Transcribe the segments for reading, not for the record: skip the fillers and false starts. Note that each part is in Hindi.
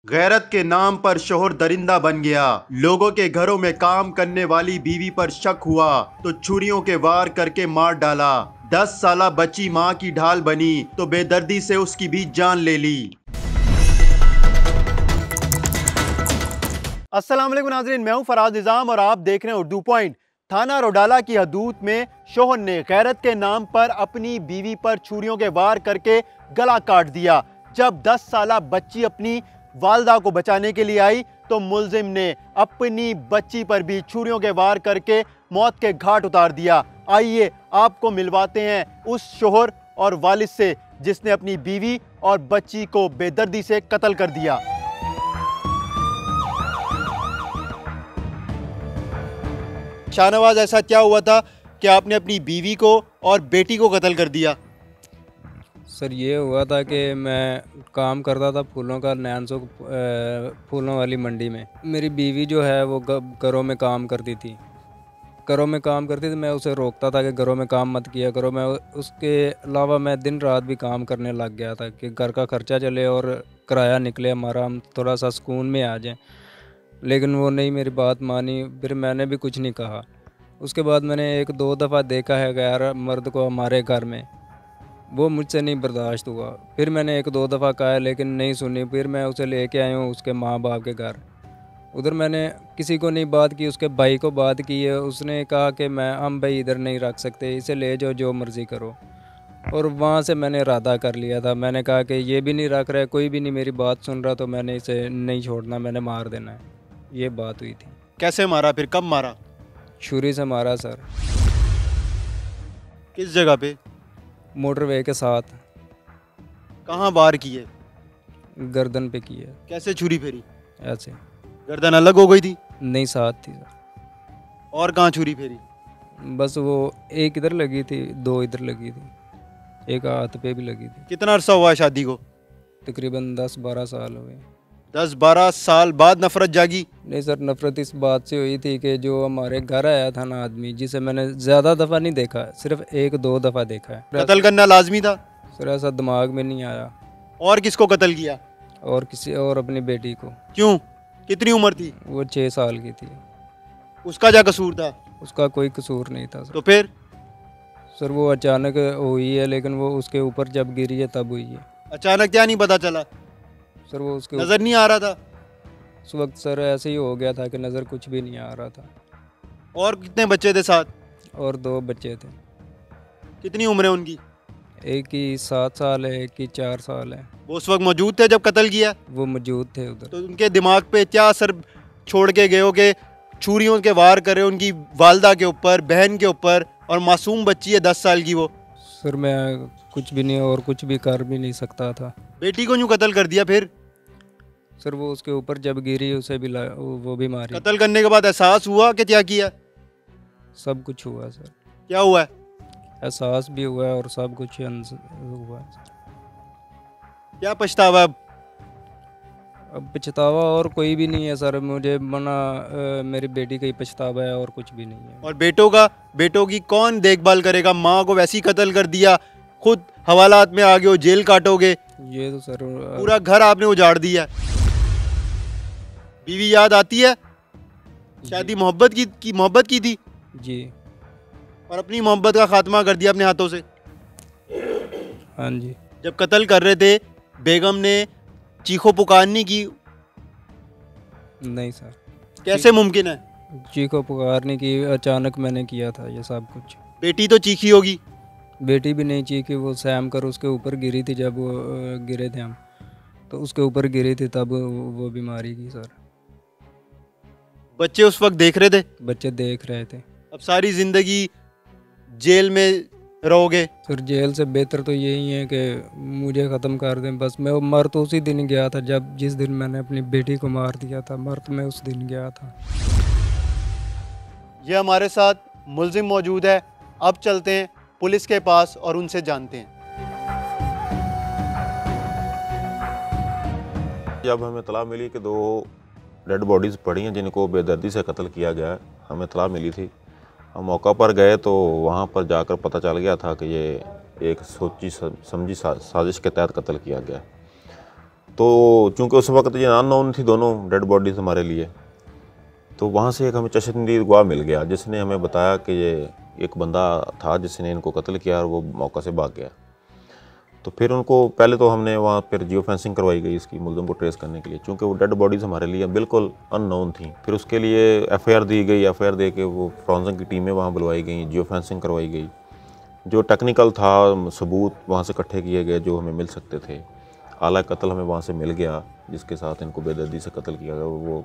गैरत के नाम पर शोहर दरिंदा बन गया। लोगों के घरों में काम करने वाली बीवी पर शक हुआ तो छुरियों के वार करके मार डाला। 10 साला बच्ची मां की ढाल बनी तो बेदर्दी से उसकी भी जान ले ली। अस्सलाम वालेकुम नाज़रीन, मैं हूं फराज निज़ाम और आप देख रहे हैं उर्दू पॉइंट। थाना रोडाला की हदूद में शोहर ने गैरत के नाम पर अपनी बीवी पर छुरियों के वार करके गला काट दिया। जब 10 साला बच्ची अपनी वालदा को बचाने के लिए आई तो मुल्जिम ने अपनी बच्ची पर भी छुरियों के वार करके मौत के घाट उतार दिया। आइए आपको मिलवाते हैं उस शोहर और वालिद से जिसने अपनी बीवी और बच्ची को बेदर्दी से कत्ल कर दिया। शाहनवाज, ऐसा क्या हुआ था कि आपने अपनी बीवी को और बेटी को कत्ल कर दिया? सर ये हुआ था कि मैं काम करता था फूलों का नैनसो फूलों वाली मंडी में। मेरी बीवी जो है वो घरों में काम करती थी। मैं उसे रोकता था कि घरों में काम मत किया करो। मैं उसके अलावा मैं दिन रात भी काम करने लग गया था कि घर का खर्चा चले और किराया निकले हमारा, हम थोड़ा सा सुकून में आ जाएं। लेकिन वो नहीं मेरी बात मानी, फिर मैंने भी कुछ नहीं कहा। उसके बाद मैंने 1-2 दफ़ा देखा है गैर मर्द को हमारे घर में, वो मुझसे नहीं बर्दाश्त हुआ। फिर मैंने 1-2 दफ़ा कहा लेकिन नहीं सुनी। फिर मैं उसे लेके आया हूँ उसके माँ बाप के घर। उधर मैंने किसी को नहीं बात की, उसके भाई को बात की है। उसने कहा कि हम भाई इधर नहीं रख सकते, इसे ले जाओ, जो मर्ज़ी करो। और वहाँ से मैंने इरादा कर लिया था। मैंने कहा कि ये भी नहीं रख रहा है, कोई भी नहीं मेरी बात सुन रहा, तो मैंने इसे नहीं छोड़ना, मैंने मार देना है। ये बात हुई थी। कैसे मारा, फिर कब मारा? छुरी से मारा सर। किस जगह पे? मोटरवे के साथ। कहाँ वार किए? गर्दन पे की है। कैसे छुरी फेरी? ऐसे। गर्दन अलग हो गई थी? नहीं, साथ थी सर। और कहाँ छुरी फेरी? बस वो एक इधर लगी थी, 2 इधर लगी थी, एक हाथ पे भी लगी थी। कितना अरसा हुआ है शादी को? तकरीबन 10-12 साल हुए। 10-12 साल बाद नफरत जागी? नहीं सर, नफरत इस बात से हुई थी कि जो हमारे घर आया था ना आदमी, जिसे मैंने ज़्यादा दफ़ा नहीं देखा, सिर्फ 1-2 दफ़ा देखा है। कत्ल करना लाजमी था? सर ऐसा दिमाग में नहीं आया। और किसको कत्ल किया? और किसी और, अपनी बेटी को। क्यों? कितनी उम्र थी? वो 6 साल की थी। उसका क्या कसूर था? उसका कोई कसूर नहीं था सर। तो फिर? सर वो अचानक हुई है, लेकिन वो उसके ऊपर जब गिरी है तब हुई है। अचानक क्या नहीं पता चला? सर वो उसके नजर नहीं आ रहा था? उस वक्त सर ऐसे ही हो गया था कि नज़र कुछ भी नहीं आ रहा था। और कितने बच्चे थे साथ? और 2 बच्चे थे। कितनी उम्र है उनकी? एक की 7 साल है, एक की 4 साल है। वो उस वक्त मौजूद थे जब कत्ल किया? वो मौजूद थे उधर। तो उनके दिमाग पे क्या असर छोड़ के गए हो कि छुरियों के वार करे उनकी वालदा के ऊपर, बहन के ऊपर, और मासूम बच्ची है 10 साल की वो? सर मैं कुछ भी नहीं और कुछ भी कर भी नहीं सकता था। बेटी को यूँ कत्ल कर दिया फिर? सर वो उसके ऊपर जब गिरी उसे भी वो भी मारी। कत्ल करने के बाद एहसास हुआ कि क्या किया? सब कुछ हुआ सर। क्या हुआ है? एहसास भी हुआ है और सब कुछ हुआ है। क्या पछतावा अब? अब पछतावा और कोई भी नहीं है सर, मुझे मेरी बेटी का ही पछतावा है और कुछ भी नहीं है। और बेटों का? बेटों की कौन देखभाल करेगा? माँ को वैसे ही कत्ल कर दिया, खुद हवालात में आ गए हो, जेल काटोगे, ये तो सर पूरा घर आपने उजाड़ दिया। बीवी याद आती है? शादी मोहब्बत की थी जी। और अपनी मोहब्बत का खात्मा कर दिया अपने हाथों से। हाँ जी। जब कत्ल कर रहे थे बेगम ने चीखो पुकार नहीं की? नहीं सर। कैसे मुमकिन है? चीखो पुकारने की, अचानक मैंने किया था ये सब कुछ। बेटी तो चीखी होगी? बेटी भी नहीं चीखी, वो सैम कर उसके ऊपर गिरी थी। जब वो गिरे थे हम, तो उसके ऊपर गिरी थी तब वो बीमारी की सर। बच्चे उस वक्त देख रहे थे? बच्चे देख रहे थे। अब सारी जिंदगी जेल में रहोगे? सर जेल से बेहतर तो यही है कि मुझे ख़त्म कर दें बस। मैं मर तो उसी दिन गया था जिस दिन मैंने अपनी बेटी को मार दिया था, मर तो मैं उस दिन गया था। ये हमारे साथ मुल्जिम मौजूद है। अब चलते हैं पुलिस के पास और उनसे जानते हैं। जब हमें इत्तला मिली कि 2 डेड बॉडीज़ पड़ी हैं जिनको बेदर्दी से कत्ल किया गया है, हमें इत्तला मिली थी। हम मौका पर गए तो वहाँ पर जाकर पता चल गया था कि ये एक सोची समझी साजिश के तहत कत्ल किया गया। तो चूँकि उस वक्त ये अननोन थी दोनों डेड बॉडीज़ हमारे लिए, तो वहाँ से एक हमें चश्मदीद गवाह मिल गया जिसने हमें बताया कि ये एक बंदा था जिसने इनको कत्ल किया और वो मौका से भाग गया। तो फिर उनको पहले तो हमने वहाँ पर जियो फेंसिंग करवाई गई इसकी मुलज़िम को ट्रेस करने के लिए, चूँकि वो डेड बॉडीज़ हमारे लिए बिल्कुल अननोन थी। फिर उसके लिए एफआईआर दी गई, एफआईआर दे के वो फॉरेंसिक की टीमें वहाँ बुलवाई गई, जियो फेंसिंग करवाई गई, जो टेक्निकल था सबूत वहाँ से इकट्ठे किए गए जो हमें मिल सकते थे। आला कत्ल हमें वहाँ से मिल गया जिसके साथ इनको बेदर्दी से कत्ल किया गया, वो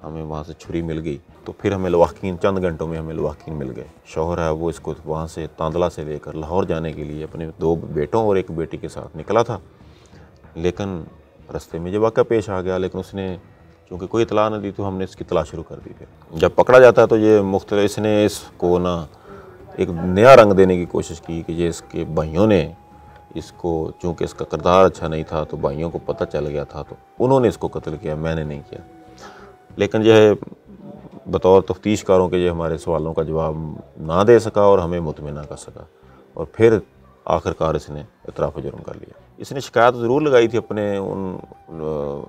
हमें वहाँ से छुरी मिल गई। तो फिर हमें लवाकिन चंद घंटों में हमें लवाकिन मिल गए। शौहर है वो इसको वहाँ से तांदला से लेकर लाहौर जाने के लिए अपने 2 बेटों और 1 बेटी के साथ निकला था, लेकिन रास्ते में ये वाक़या पेश आ गया। लेकिन उसने चूँकि कोई इतला न दी तो हमने इसकी तलाश शुरू कर दी। फिर जब पकड़ा जाता है तो ये मुख्तलिफ इसने इसको ना एक नया रंग देने की कोशिश की कि ये इसके भाइयों ने इसको, चूँकि इसका किरदार अच्छा नहीं था तो भाइयों को पता चल गया था तो उन्होंने इसको कत्ल किया, मैंने नहीं किया। लेकिन यह बतौर तफ्तीशकारों के ये हमारे सवालों का जवाब ना दे सका और हमें मुतमिन ना कर सका, और फिर आखिरकार इसने इतराफ़ जुर्म कर लिया। इसने शिकायत ज़रूर लगाई थी अपने उन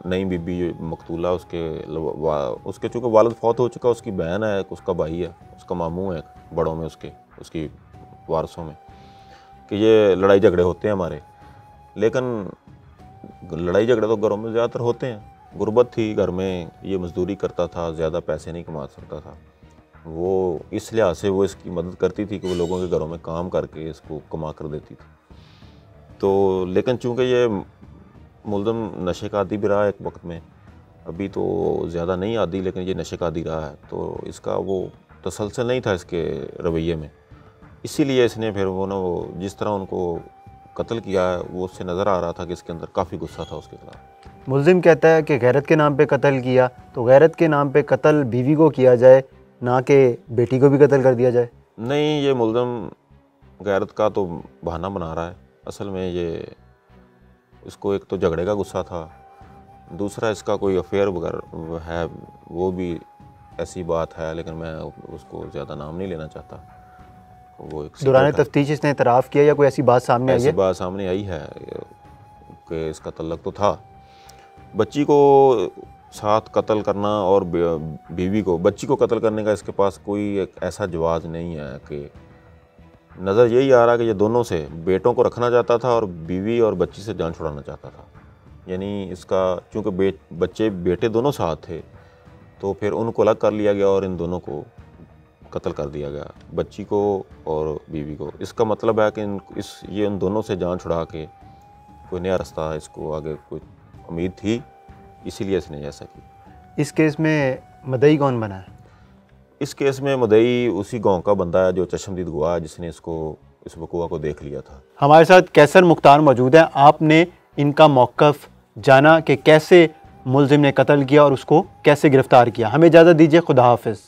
नई बीबी मकतूला, उसके चूँकि वालिद फौत हो चुका, उसकी बहन है, उसका भाई है, उसका मामू है बड़ों में उसकी वारसों में, कि ये लड़ाई झगड़े होते हैं हमारे। लेकिन लड़ाई झगड़े तो घरों में ज़्यादातर होते हैं। गुर्बत थी घर में, ये मजदूरी करता था, ज़्यादा पैसे नहीं कमा सकता था, वो इस लिहाज से वो इसकी मदद करती थी कि वो लोगों के घरों में काम करके इसको कमा कर देती थी। तो लेकिन चूँकि ये मुलज़िम नशे का आदी भी रहा एक वक्त में, अभी तो ज़्यादा नहीं आदी लेकिन ये नशे का आदी रहा है, तो इसका वो तसलसल नहीं था इसके रवैये में, इसीलिए इसने फिर वो जिस तरह उनको कत्ल किया है वो उससे नज़र आ रहा था कि इसके अंदर काफ़ी गुस्सा था उसके खिलाफ। मुल्ज़िम कहता है कि गैरत के नाम पे कत्ल किया, तो गैरत के नाम पे कत्ल बीवी को किया जाए, ना कि बेटी को भी कत्ल कर दिया जाए। नहीं, ये मुल्ज़िम गैरत का तो बहाना बना रहा है। असल में ये इसको एक तो झगड़े का गुस्सा था, दूसरा इसका कोई अफेयर वगैरह है, वो भी ऐसी बात है, लेकिन मैं उसको ज़्यादा नाम नहीं लेना चाहता। वो एक दौरान तफ्तीश इसने इतराफ़ किया या कोई ऐसी बात सामने आई है? ऐसी बात सामने आई है कि इसका तल्लक तो था। बच्ची को साथ कत्ल करना और बीवी को, बच्ची को कत्ल करने का इसके पास कोई एक ऐसा जवाज़ नहीं है कि नज़र यही आ रहा है कि ये दोनों से बेटों को रखना चाहता था और बीवी और बच्ची से जान छुड़ाना चाहता था। यानी इसका चूँकि बच्चे बेटे दोनों साथ थे तो फिर उनको अलग कर लिया गया और इन दोनों को कत्ल कर दिया गया, बच्ची को और बीवी को। इसका मतलब है कि ये उन दोनों से जान छुड़ा के कोई नया रास्ता इसको आगे कोई उम्मीद थी, इसीलिए इसने ऐसा किया। इस केस में मदई कौन बना है? इस केस में मदई उसी गांव का बंदा है जो चश्मदीद गवाह है जिसने इस वक़ूआ को देख लिया था। हमारे साथ कैसर मुख्तार मौजूद है। आपने इनका मौक़िफ़ जाना कि कैसे मुल्ज़िम ने कत्ल किया और उसको कैसे गिरफ़्तार किया। हमें इजाज़त दीजिए, खुदा हाफ़िज़।